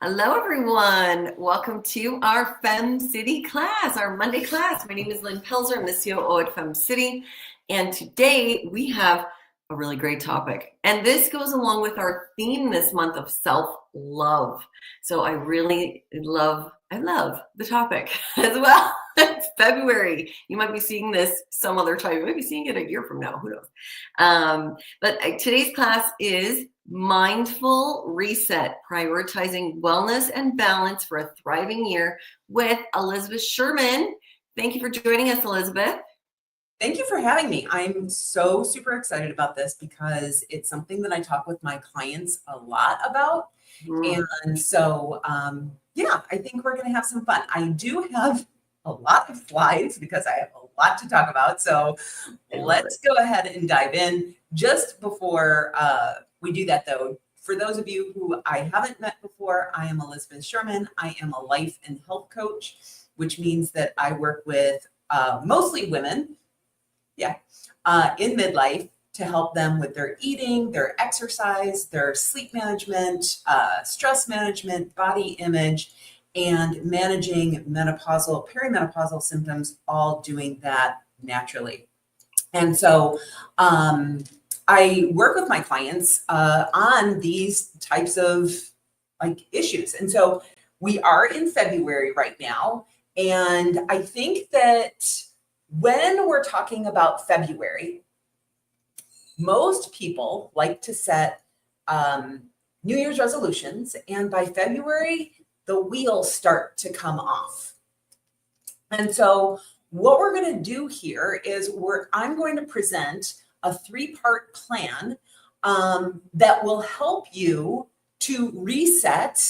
Hello, everyone. Welcome to our Fem City class, our Monday class. My name is Lynn Pelzer. I'm the COO at Fem City. And today we have a really great topic. And this goes along with our theme this month of self-love. So I love the topic as well. It's February. You might be seeing this some other time. You might be seeing it a year from now. Who knows? But today's class is Mindful Reset, Prioritizing Wellness and Balance for a Thriving Year with Elizabeth Sherman. Thank you for joining us, Elizabeth. Thank you for having me. I'm so super excited about this because it's something that I talk with my clients a lot about. And so, I think we're going to have some fun. I do have a lot of slides because I have a lot to talk about. So let's go ahead and dive in. Just before we do that, though, for those of you who I haven't met before, I am Elizabeth Sherman. I am a life and health coach, which means that I work with mostly women, in midlife to help them with their eating, their exercise, their sleep management, stress management, body image, and managing menopausal, perimenopausal symptoms, all doing that naturally. And so I work with my clients on these types of issues. And so we are in February right now. And I think that when we're talking about February, most people like to set New Year's resolutions. And by February, the wheels start to come off. And so what we're going to do here is I'm going to present a 3-part plan that will help you to reset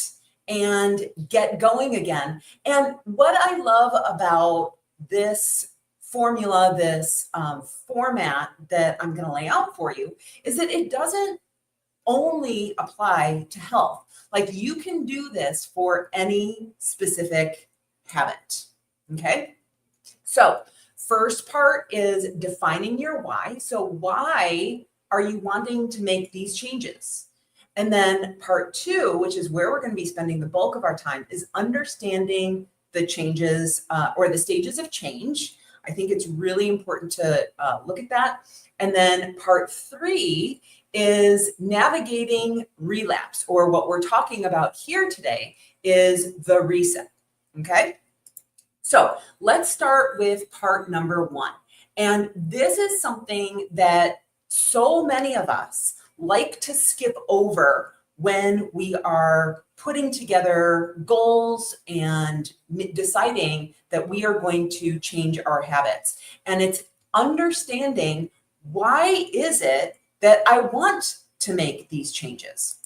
and get going again. And what I love about this formula, this format that I'm going to lay out for you is that it doesn't only apply to health. Like, you can do this for any specific habit. Okay. So first part is defining your why. So why are you wanting to make these changes? And then part 2, which is where we're going to be spending the bulk of our time, is understanding the changes or the stages of change. I think it's really important to look at that. And then part 3 is navigating relapse, or what we're talking about here today is the reset. Okay. So let's start with part number 1. And this is something that so many of us like to skip over when we are putting together goals and deciding that we are going to change our habits. And it's understanding, why is it that I want to make these changes?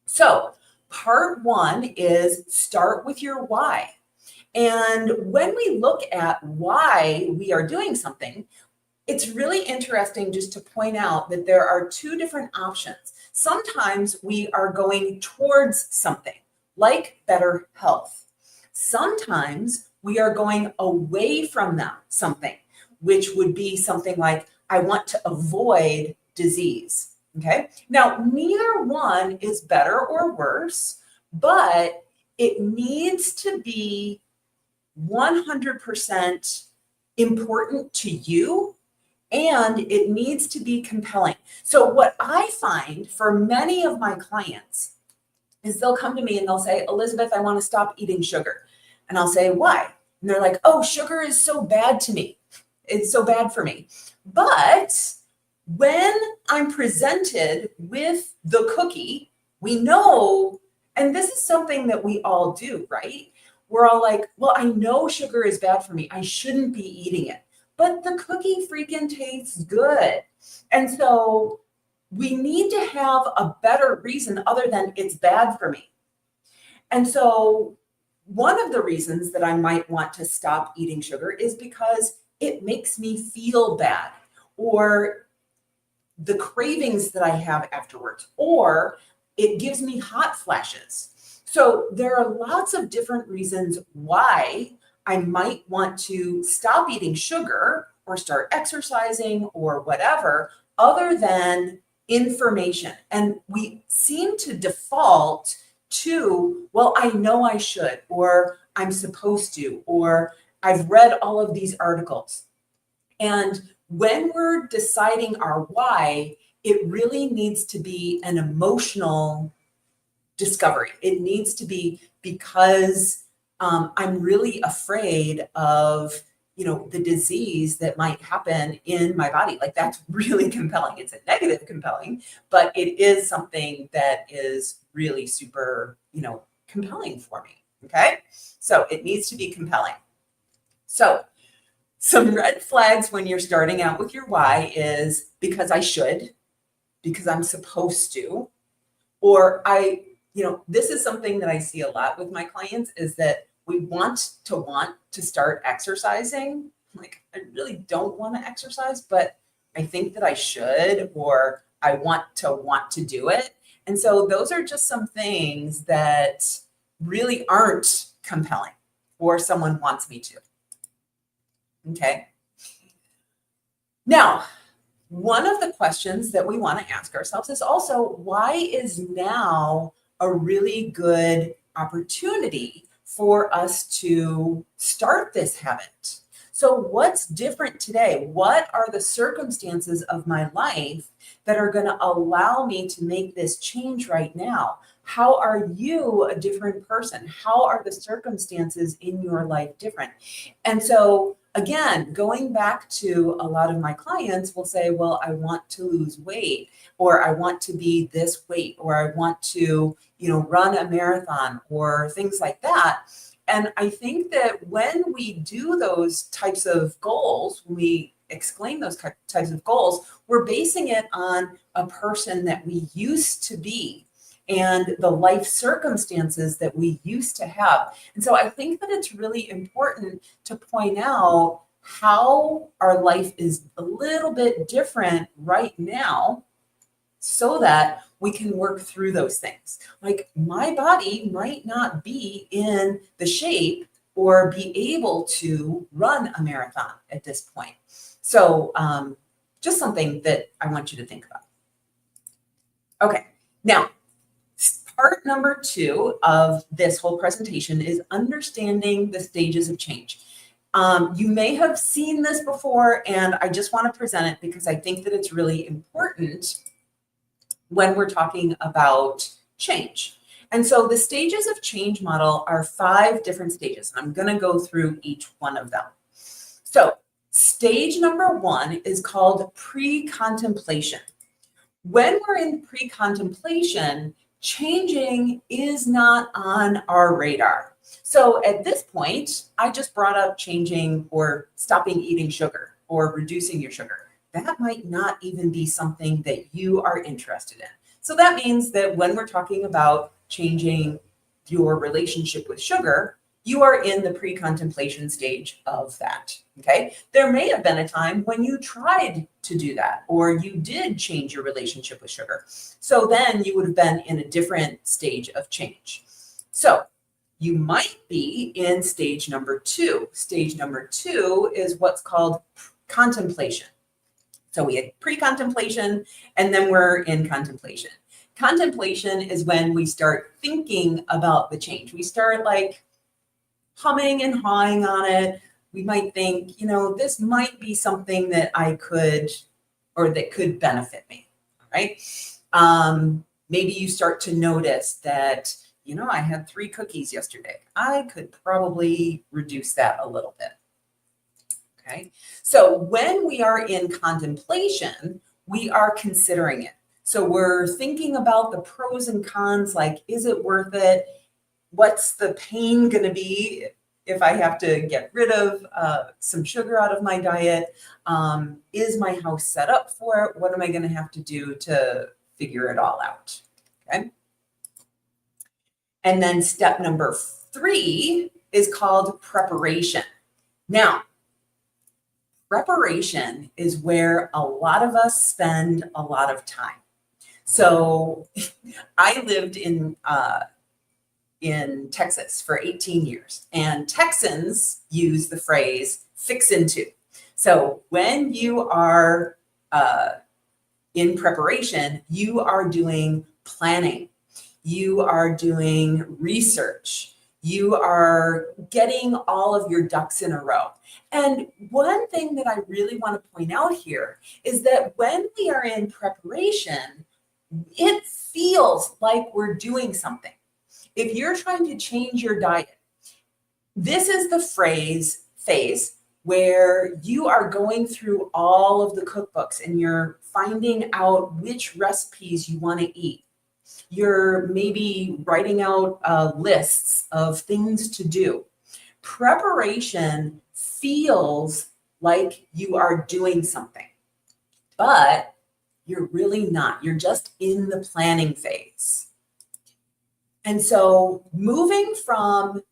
So part 1 is start with your why. And when we look at why we are doing something, it's really interesting just to point out that there are 2 different options. Sometimes we are going towards something like better health. Sometimes we are going away from something, which would be something like, I want to avoid disease. Okay. Now, neither one is better or worse, but it needs to be 100% important to you, and it needs to be compelling. So what I find for many of my clients is they'll come to me and they'll say, Elizabeth, I want to stop eating sugar. And I'll say, why? And they're like, oh, sugar is so bad to me. It's so bad for me. But when I'm presented with the cookie, we know, and this is something that we all do, right? We're all like, well, I know sugar is bad for me. I shouldn't be eating it. But the cookie freaking tastes good. And so we need to have a better reason other than it's bad for me. And so one of the reasons that I might want to stop eating sugar is because it makes me feel bad, or the cravings that I have afterwards, or it gives me hot flashes. So there are lots of different reasons why I might want to stop eating sugar or start exercising or whatever, other than information. And we seem to default to, well, I know I should, or I'm supposed to, or I've read all of these articles. And when we're deciding our why, it really needs to be an emotional discovery. It needs to be because I'm really afraid of, the disease that might happen in my body. Like, that's really compelling. It's a negative compelling, but it is something that is really super, compelling for me. Okay. So it needs to be compelling. So some red flags when you're starting out with your why is because I should, because I'm supposed to, or this is something that I see a lot with my clients, is that we want to start exercising. Like, I really don't want to exercise, but I think that I should, or I want to do it. And so those are just some things that really aren't compelling, or someone wants me to. Okay. Now, one of the questions that we want to ask ourselves is also, why is now a really good opportunity for us to start this habit? So what's different today? What are the circumstances of my life that are going to allow me to make this change right now? How are you a different person? How are the circumstances in your life different? And so, again, going back to a lot of my clients will say, well, I want to lose weight, or I want to be this weight, or I want to, run a marathon, or things like that. And I think that when we do those types of goals, when we exclaim those types of goals, we're basing it on a person that we used to be and the life circumstances that we used to have. And so I think that it's really important to point out how our life is a little bit different right now, so that we can work through those things. Like, my body might not be in the shape or be able to run a marathon at this point. So just something that I want you to think about. Okay, now, part number 2 of this whole presentation is understanding the stages of change. You may have seen this before, and I just want to present it because I think that it's really important when we're talking about change. And so the stages of change model are 5 different stages. I'm going to go through each one of them. So stage number 1 is called pre-contemplation. When we're in pre-contemplation, changing is not on our radar. So at this point, I just brought up changing or stopping eating sugar or reducing your sugar. That might not even be something that you are interested in. So that means that when we're talking about changing your relationship with sugar, you are in the pre-contemplation stage of that, okay? There may have been a time when you tried to do that, or you did change your relationship with sugar. So then you would have been in a different stage of change. So you might be in stage number 2. Stage number 2 is what's called contemplation. So we had pre-contemplation, and then we're in contemplation. Contemplation is when we start thinking about the change. We start like humming and hawing on it. We might think, this might be something that I could, or that could benefit me, all right? Maybe you start to notice that, I had 3 cookies yesterday. I could probably reduce that a little bit. Okay, so when we are in contemplation, we are considering it. So we're thinking about the pros and cons, like, is it worth it? What's the pain going to be if I have to get rid of some sugar out of my diet? Is my house set up for it? What am I going to have to do to figure it all out? Okay. And then step number 3 is called preparation. Now, preparation is where a lot of us spend a lot of time. So I lived in Texas for 18 years, and Texans use the phrase fixin' to. So when you are in preparation, you are doing planning. you are doing research, you are getting all of your ducks in a row. And one thing that I really want to point out here is that when we are in preparation, it feels like we're doing something. If you're trying to change your diet, this is the phase where you are going through all of the cookbooks and you're finding out which recipes you want to eat. You're maybe writing out lists of things to do. Preparation feels like you are doing something, but you're really not. You're just in the planning phase. And so moving from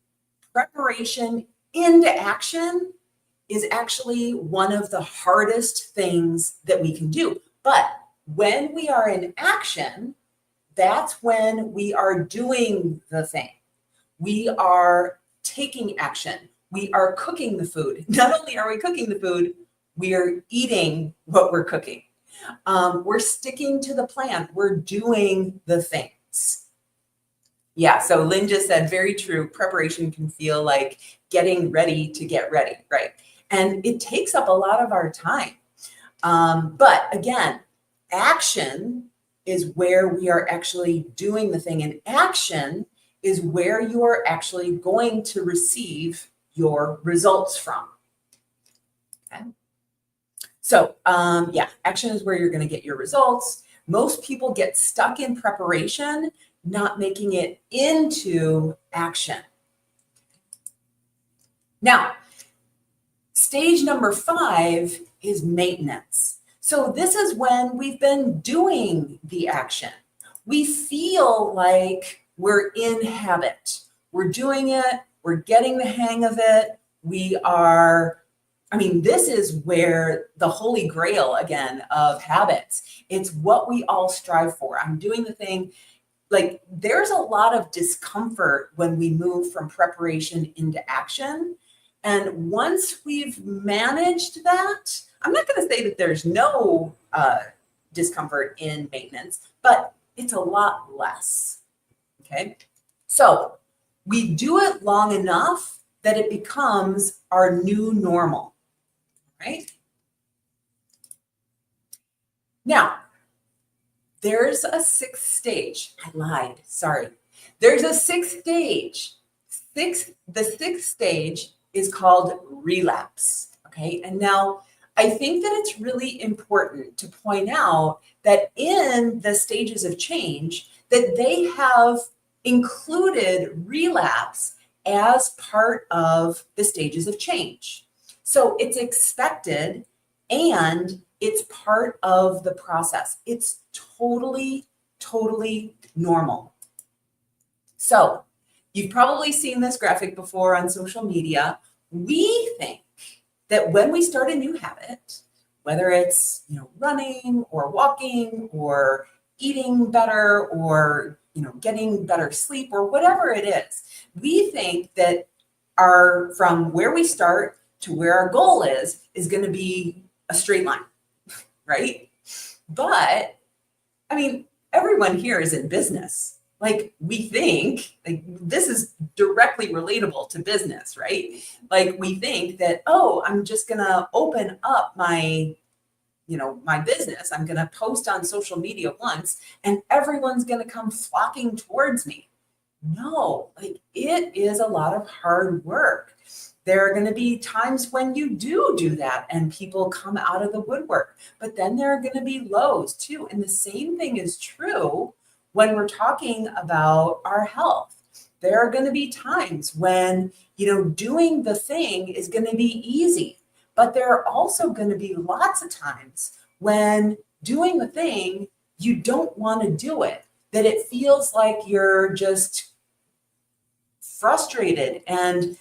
preparation into action is actually one of the hardest things that we can do. But when we are in action, that's when we are doing the thing. We are taking action. We are cooking the food. Not only are we cooking the food, we are eating what we're cooking. We're sticking to the plan. We're doing the things. Yeah, so Lynn just said, very true. Preparation can feel like getting ready to get ready, right? And it takes up a lot of our time. But again, action is where we are actually doing the thing. And action is where you are actually going to receive your results from. Okay. So yeah, action is where you're going to get your results. Most people get stuck in preparation, not making it into action. Now, stage number 5 is maintenance. So this is when we've been doing the action. We feel like we're in habit. We're doing it. We're getting the hang of it. This is where the holy grail again of habits. It's what we all strive for. I'm doing the thing. Like there's a lot of discomfort when we move from preparation into action. And once we've managed that, I'm not going to say that there's no discomfort in maintenance, but it's a lot less. Okay. So we do it long enough that it becomes our new normal, right? Now, there's a 6th stage. I lied. Sorry. There's a 6th stage. The 6th stage is called relapse. Okay. And now I think that it's really important to point out that in the stages of change, that they have included relapse as part of the stages of change. So it's expected and it's part of the process. It's totally, totally normal. So you've probably seen this graphic before on social media. We think that when we start a new habit, whether it's running or walking or eating better or getting better sleep or whatever it is, we think that from where we start to where our goal is going to be a straight line, right? But everyone here is in business. Like we think, like this is directly relatable to business, right? Like we think that, oh, I'm just gonna open up my business. I'm gonna post on social media once and everyone's gonna come flocking towards me. No, like it is a lot of hard work. There are going to be times when you do that and people come out of the woodwork, but then there are going to be lows too. And the same thing is true when we're talking about our health. There are going to be times when, doing the thing is going to be easy, but there are also going to be lots of times when doing the thing, you don't want to do it, that it feels like you're just frustrated and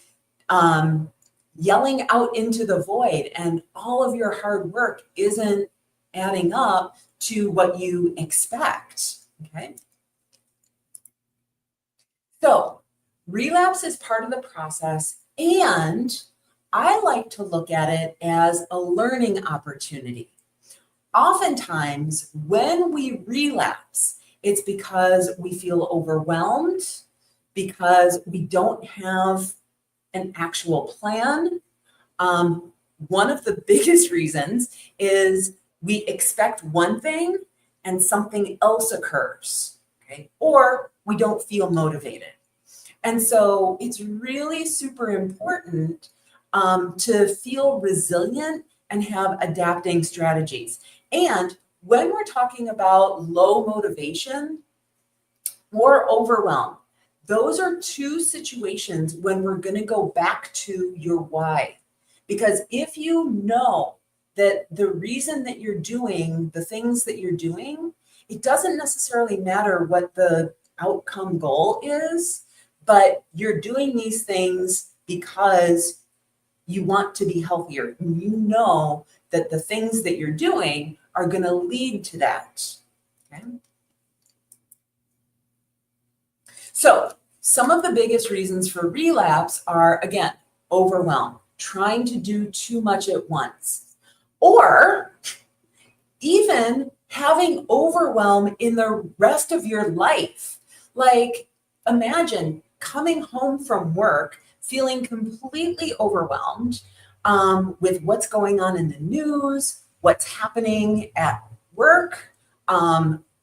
yelling out into the void, and all of your hard work isn't adding up to what you expect. Okay. So relapse is part of the process, and I like to look at it as a learning opportunity. Oftentimes, when we relapse, It's because we feel overwhelmed, because we don't have an actual plan. One of the biggest reasons is we expect one thing and something else occurs, okay? Or we don't feel motivated. And so it's really super important to feel resilient and have adapting strategies. And when we're talking about low motivation or overwhelm, those are two situations when we're going to go back to your why. Because if you know that the reason that you're doing the things that you're doing, it doesn't necessarily matter what the outcome goal is, but you're doing these things because you want to be healthier. And you know that the things that you're doing are going to lead to that. Okay? So some of the biggest reasons for relapse are, again, overwhelm, trying to do too much at once, or even having overwhelm in the rest of your life. Like, imagine coming home from work feeling completely overwhelmed with what's going on in the news, what's happening at work,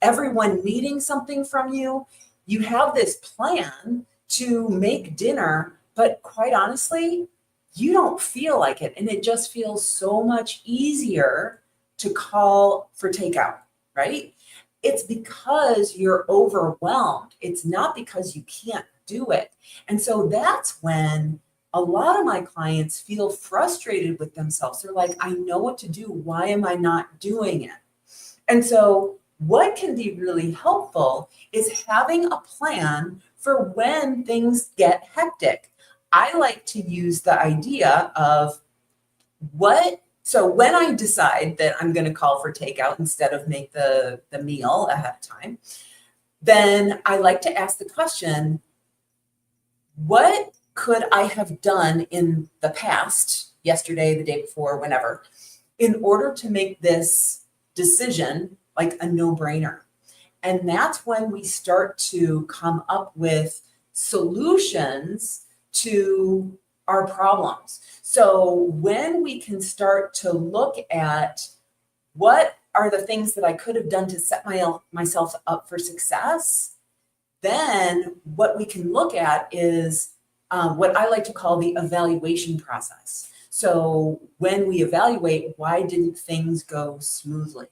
everyone needing something from you. You have this plan to make dinner, but quite honestly, you don't feel like it. And it just feels so much easier to call for takeout, right? It's because you're overwhelmed. It's not because you can't do it. And so that's when a lot of my clients feel frustrated with themselves. They're like, I know what to do. Why am I not doing it? And so what can be really helpful is having a plan for when things get hectic. I like to use the idea of so when I decide that I'm going to call for takeout instead of make the meal ahead of time, then I like to ask the question, what could I have done in the past, yesterday, the day before, whenever, in order to make this decision like a no-brainer? And that's when we start to come up with solutions to our problems. So when we can start to look at what are the things that I could have done to set myself up for success, then what we can look at is what I like to call the evaluation process. So when we evaluate, why didn't things go smoothly?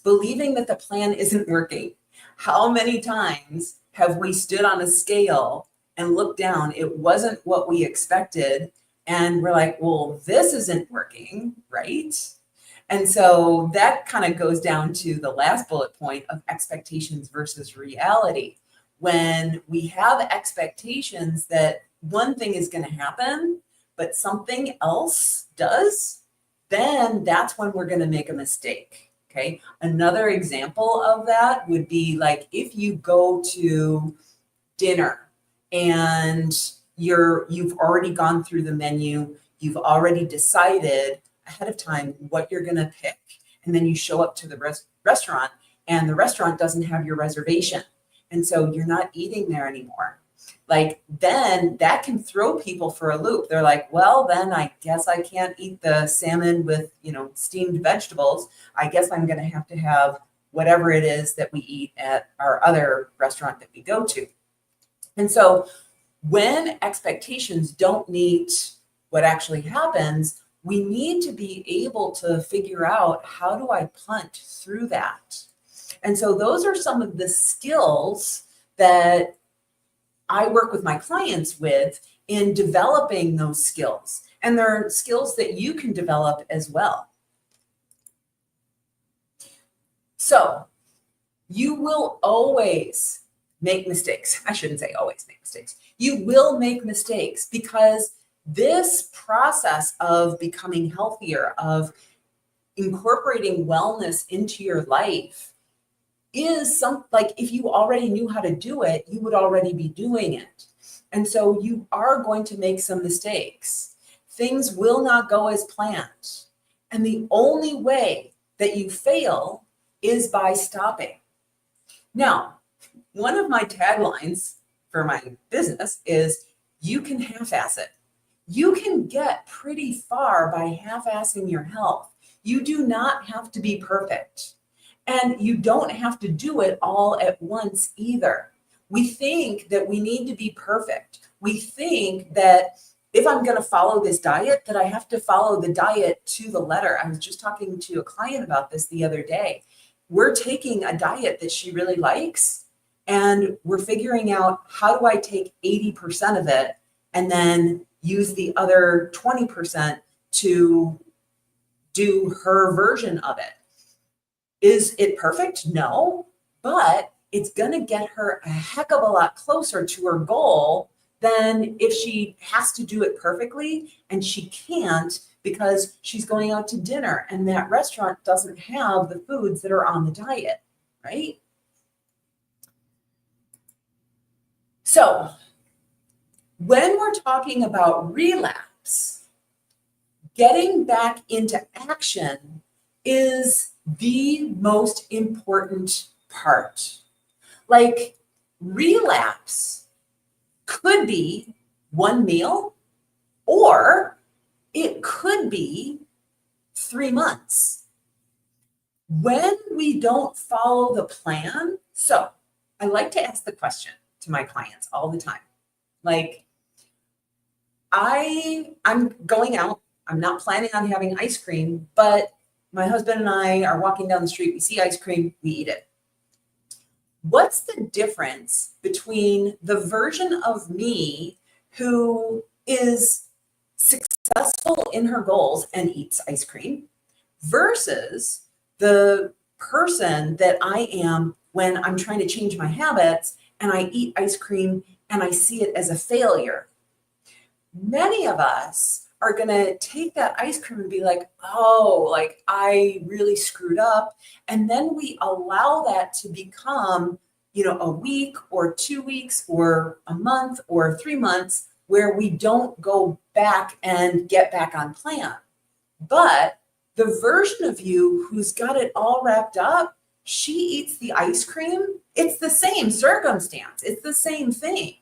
Believing that the plan isn't working. How many times have we stood on a scale and looked down? It wasn't what we expected. And we're like, well, this isn't working, right? And so that kind of goes down to the last bullet point of expectations versus reality. When we have expectations that one thing is going to happen, but something else does, then that's when we're going to make a mistake. Okay. Another example of that would be like if you go to dinner and you've already gone through the menu, you've already decided ahead of time what you're going to pick, and then you show up to the restaurant and the restaurant doesn't have your reservation, and so you're not eating there anymore. Like, then that can throw people for a loop. They're like, well, then I guess I can't eat the salmon with, steamed vegetables. I guess I'm going to have whatever it is that we eat at our other restaurant that we go to. And so when expectations don't meet what actually happens, we need to be able to figure out, how do I punt through that? And so those are some of the skills that I work with my clients with in developing those skills. And they're skills that you can develop as well. So you will always make mistakes. I shouldn't say always make mistakes. You will make mistakes because this process of becoming healthier, of incorporating wellness into your life, is like, if you already knew how to do it, you would already be doing it. And so you are going to make some mistakes. Things will not go as planned. And the only way that you fail is by stopping. Now, one of my taglines for my business is you can half-ass it. You can get pretty far by half-assing your health. You do not have to be perfect. And you don't have to do it all at once either. We think that we need to be perfect. We think that if I'm going to follow this diet, that I have to follow the diet to the letter. I was just talking to a client about this the other day. We're taking a diet that she really likes, and we're figuring out, how do I take 80% of it and then use the other 20% to do her version of it. Is it perfect? No, but it's going to get her a heck of a lot closer to her goal than if she has to do it perfectly, and she can't because she's going out to dinner and that restaurant doesn't have the foods that are on the diet, right? So when we're talking about relapse, getting back into action is the most important part. Like, relapse could be one meal, or it could be 3 months. When we don't follow the plan, so I like to ask the question to my clients all the time. Like, I'm going out, I'm not planning on having ice cream, but my husband and I are walking down the street, we see ice cream, we eat it. What's the difference between the version of me who is successful in her goals and eats ice cream versus the person that I am when I'm trying to change my habits and I eat ice cream and I see it as a failure? Many of us are going to take that ice cream and be like, oh, like I really screwed up. And then we allow that to become, a week or 2 weeks or a month or 3 months where we don't go back and get back on plan. But the version of you who's got it all wrapped up, she eats the ice cream. It's the same circumstance. It's the same thing.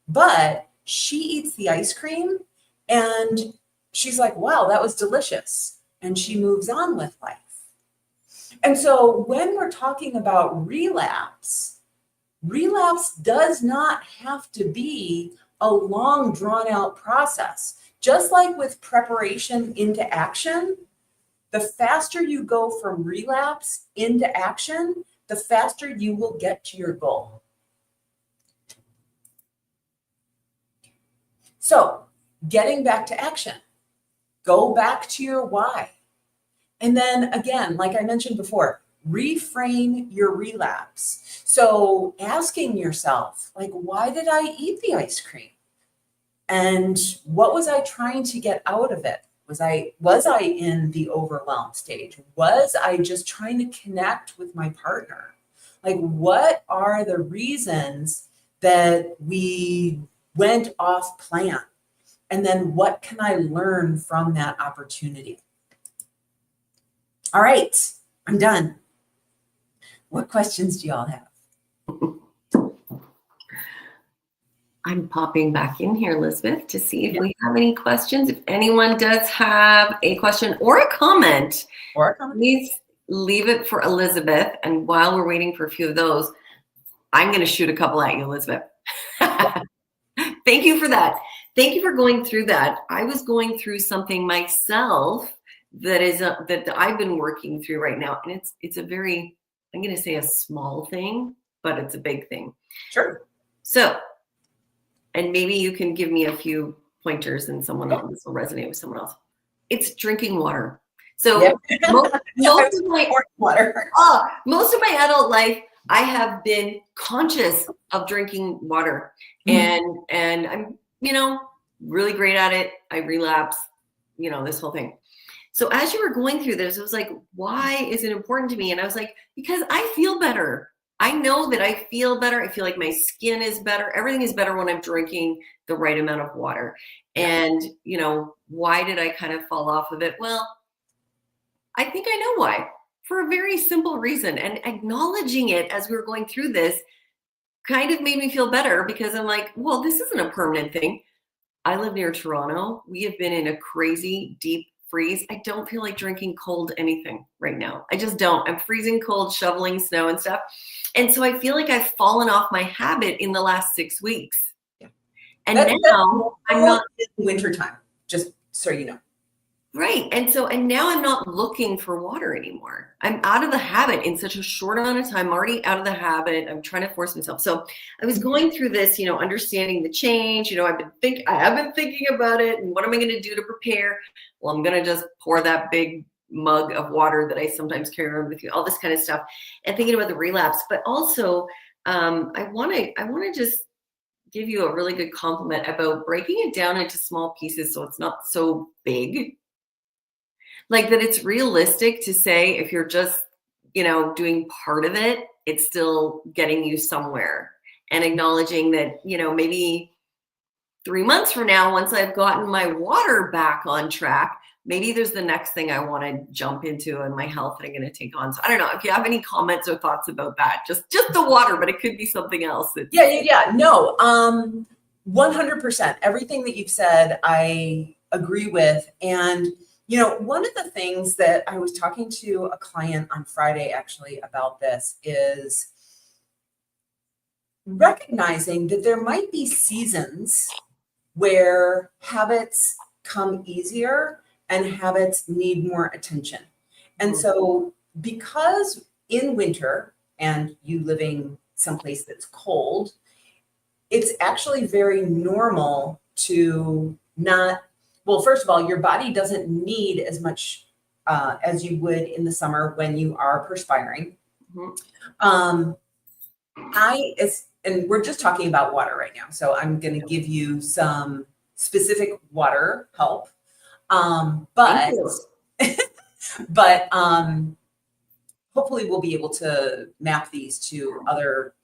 But she eats the ice cream and she's like, wow, that was delicious. And she moves on with life. And so when we're talking about relapse does not have to be a long, drawn out process. Just like with preparation into action, the faster you go from relapse into action, the faster you will get to your goal. So, getting back to action, go back to your why. And then again, like I mentioned before, reframe your relapse. So asking yourself, like, why did I eat the ice cream? And what was I trying to get out of it? Was I in the overwhelm stage? Was I just trying to connect with my partner? Like, what are the reasons that we went off plan? And then what can I learn from that opportunity? All right, I'm done. What questions do y'all have? I'm popping back in here, Elizabeth, to see if we have any questions. If anyone does have a question or a comment, please leave it for Elizabeth. And while we're waiting for a few of those, I'm going to shoot a couple at you, Elizabeth. Thank you for that. Thank you for going through that. I was going through something myself that I've been working through right now. And it's a very, I'm going to say a small thing, but it's a big thing. Sure. So, and maybe you can give me a few pointers and someone else, this will resonate with someone else. It's drinking water. So most of my adult life, I have been conscious of drinking water, and I'm, really great at it. I relapse, this whole thing. So as you were going through this, it was like, why is it important to me? And I was like, because I feel better. I know that I feel better. I feel like my skin is better. Everything is better when I'm drinking the right amount of water. And, why did I kind of fall off of it? Well, I think I know why. for a very simple reason. And acknowledging it as we were going through this kind of made me feel better, because I'm like, well, this isn't a permanent thing. I live near Toronto. We have been in a crazy deep freeze. I don't feel like drinking cold anything right now. I just don't. I'm freezing cold, shoveling snow and stuff. And so I feel like I've fallen off my habit in the last 6 weeks. Yeah. And now I'm not in wintertime, just so you know. Right. And now I'm not looking for water anymore. I'm out of the habit in such a short amount of time. I'm already out of the habit. I'm trying to force myself. So I was going through this, understanding the change. I have been thinking about it, and what am I going to do to prepare? Well, I'm going to just pour that big mug of water that I sometimes carry around with me, all this kind of stuff, and thinking about the relapse. But also, I want to just give you a really good compliment about breaking it down into small pieces so it's not so big. Like that it's realistic to say if you're just, doing part of it, it's still getting you somewhere, and acknowledging that, maybe 3 months from now, once I've gotten my water back on track, maybe there's the next thing I want to jump into in my health that I'm going to take on. So I don't know if you have any comments or thoughts about that, just the water, but it could be something else. Yeah. No, 100%. Everything that you've said, I agree with. And one of the things that I was talking to a client on Friday actually about this is recognizing that there might be seasons where habits come easier and habits need more attention. And so because in winter, and you living someplace that's cold, it's actually very normal to not, well, first of all, your body doesn't need as much as you would in the summer when you are perspiring. And we're just talking about water right now. So I'm going to give you some specific water help. But hopefully we'll be able to map these to other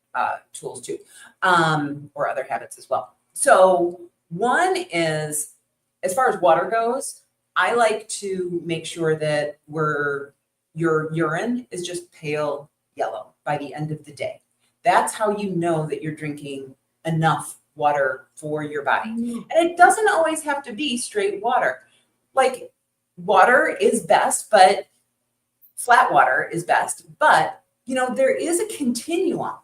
tools too, or other habits as well. So one is, as far as water goes, I like to make sure that your urine is just pale yellow by the end of the day. That's how you know that you're drinking enough water for your body. And it doesn't always have to be straight water. Like water is best, but flat water is best. But, there is a continuum.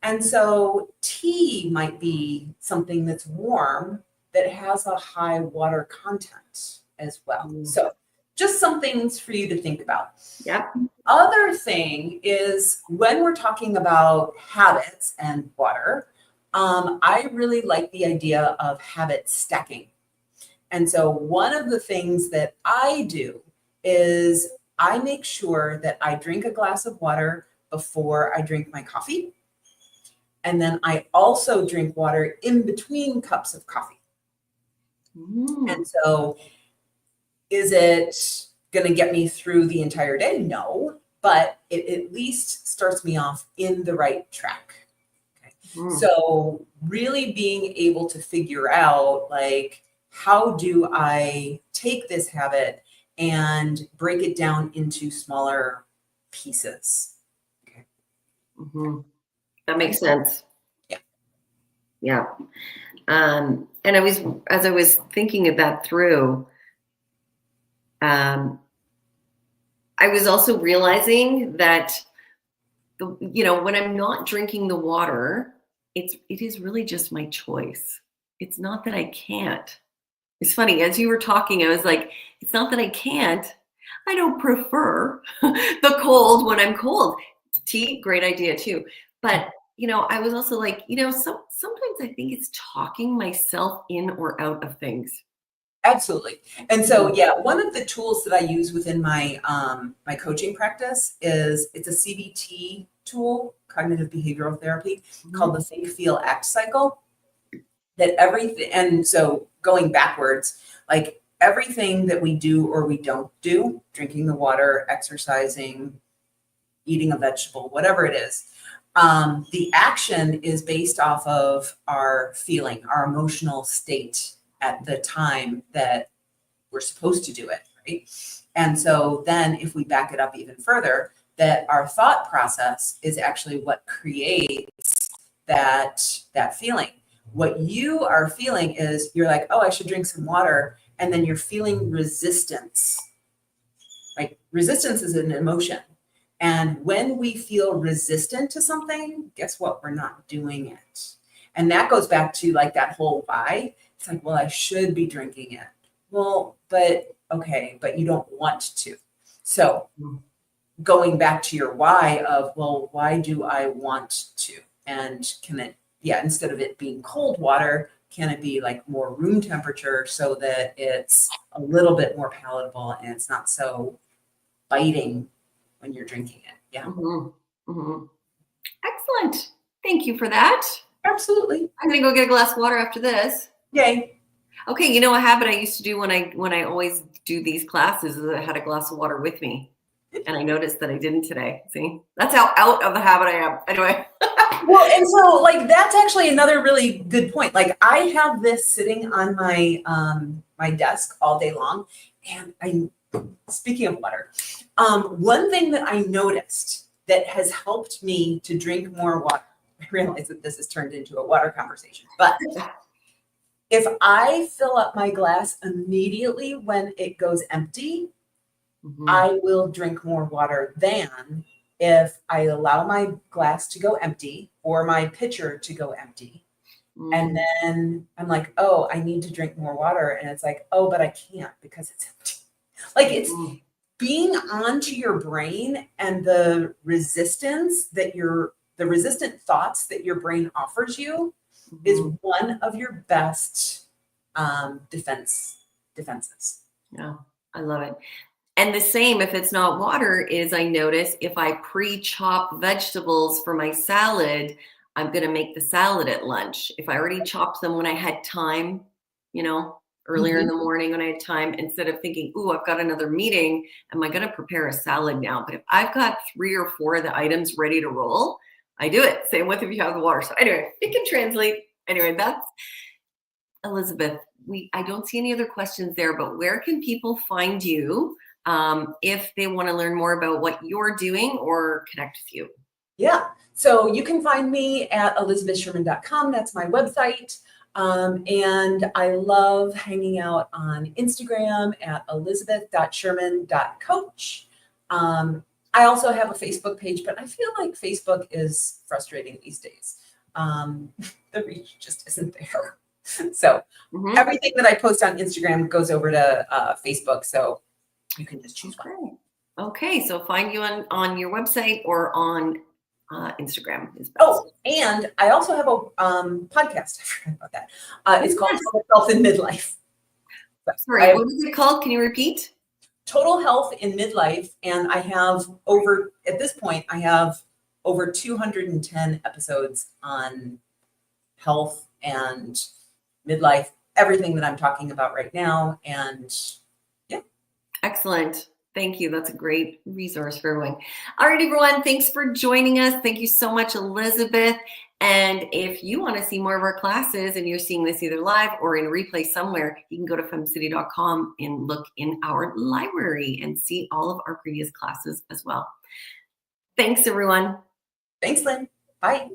And so tea might be something that's warm that has a high water content as well. So just some things for you to think about. Yep. Other thing is when we're talking about habits and water, I really like the idea of habit stacking. And so one of the things that I do is I make sure that I drink a glass of water before I drink my coffee. And then I also drink water in between cups of coffee. And so is it going to get me through the entire day? No, but it at least starts me off in the right track. Okay. So really being able to figure out, like, how do I take this habit and break it down into smaller pieces? Okay. That makes sense. Yeah. And as I was thinking of that through, I was also realizing that when I'm not drinking the water, it is really just my choice. It's not that I can't. It's funny, as you were talking, I was like, it's not that I can't. I don't prefer the cold when I'm cold. Tea, great idea too. But I was also like, sometimes I think it's talking myself in or out of things. Absolutely. And so, one of the tools that I use within my my coaching practice is it's a CBT tool, cognitive behavioral therapy, called the Think, Feel, Act cycle. And so going backwards, like everything that we do or we don't do, drinking the water, exercising, eating a vegetable, whatever it is, the action is based off of our feeling, our emotional state at the time that we're supposed to do it, right? And so then if we back it up even further, that our thought process is actually what creates that feeling. What you are feeling is you're like, oh, I should drink some water. And then you're feeling resistance. Like resistance is an emotion. And when we feel resistant to something, guess what? We're not doing it. And that goes back to like that whole why. It's like, well, I should be drinking it. Well, but okay, but you don't want to. So going back to your why of, well, why do I want to? And can it, instead of it being cold water, can it be like more room temperature so that it's a little bit more palatable and it's not so biting when you're drinking it? Yeah. Mm-hmm. Mm-hmm. Excellent. Thank you for that. Absolutely. I'm gonna go get a glass of water after this. Yay. Okay, you know a habit I used to do when I always do these classes is I had a glass of water with me. And I noticed that I didn't today. See? That's how out of the habit I am. Anyway. Well, and so like that's actually another really good point. Like I have this sitting on my my desk all day long. And speaking of water, one thing that I noticed that has helped me to drink more water. I realize that this has turned into a water conversation, but if I fill up my glass immediately when it goes empty, I will drink more water than if I allow my glass to go empty or my pitcher to go empty. And then I'm like, oh, I need to drink more water. And it's like, oh, but I can't because it's empty. Like it's being onto your brain and the resistance that the resistant thoughts that your brain offers you is one of your best defenses. Yeah, I love it. And the same, if it's not water, is I notice if I pre-chop vegetables for my salad, I'm going to make the salad at lunch. If I already chopped them when I had time, earlier in the morning when I had time, instead of thinking, ooh, I've got another meeting, am I going to prepare a salad now? But if I've got 3 or 4 of the items ready to roll, I do it. Same with if you have the water. So anyway, it can translate. Anyway, that's Elizabeth. I don't see any other questions there, but where can people find you if they want to learn more about what you're doing or connect with you? Yeah. So you can find me at elizabethsherman.com. That's my website. And I love hanging out on Instagram at elizabeth.sherman.coach. I also have a Facebook page, but I feel like Facebook is frustrating these days. The reach just isn't there. So everything that I post on Instagram goes over to Facebook. So you can just choose one. Okay. So find you on your website or on Instagram. Oh, and I also have a podcast. I forgot about that. It's called Total Health in Midlife. Sorry, what is it called? Can you repeat? Total Health in Midlife. And I have at this point, I have over 210 episodes on health and midlife, everything that I'm talking about right now. And yeah. Excellent. Thank you. That's a great resource for everyone. All right, everyone. Thanks for joining us. Thank you so much, Elizabeth. And if you want to see more of our classes and you're seeing this either live or in replay somewhere, you can go to femcity.com and look in our library and see all of our previous classes as well. Thanks, everyone. Thanks, Lynn. Bye.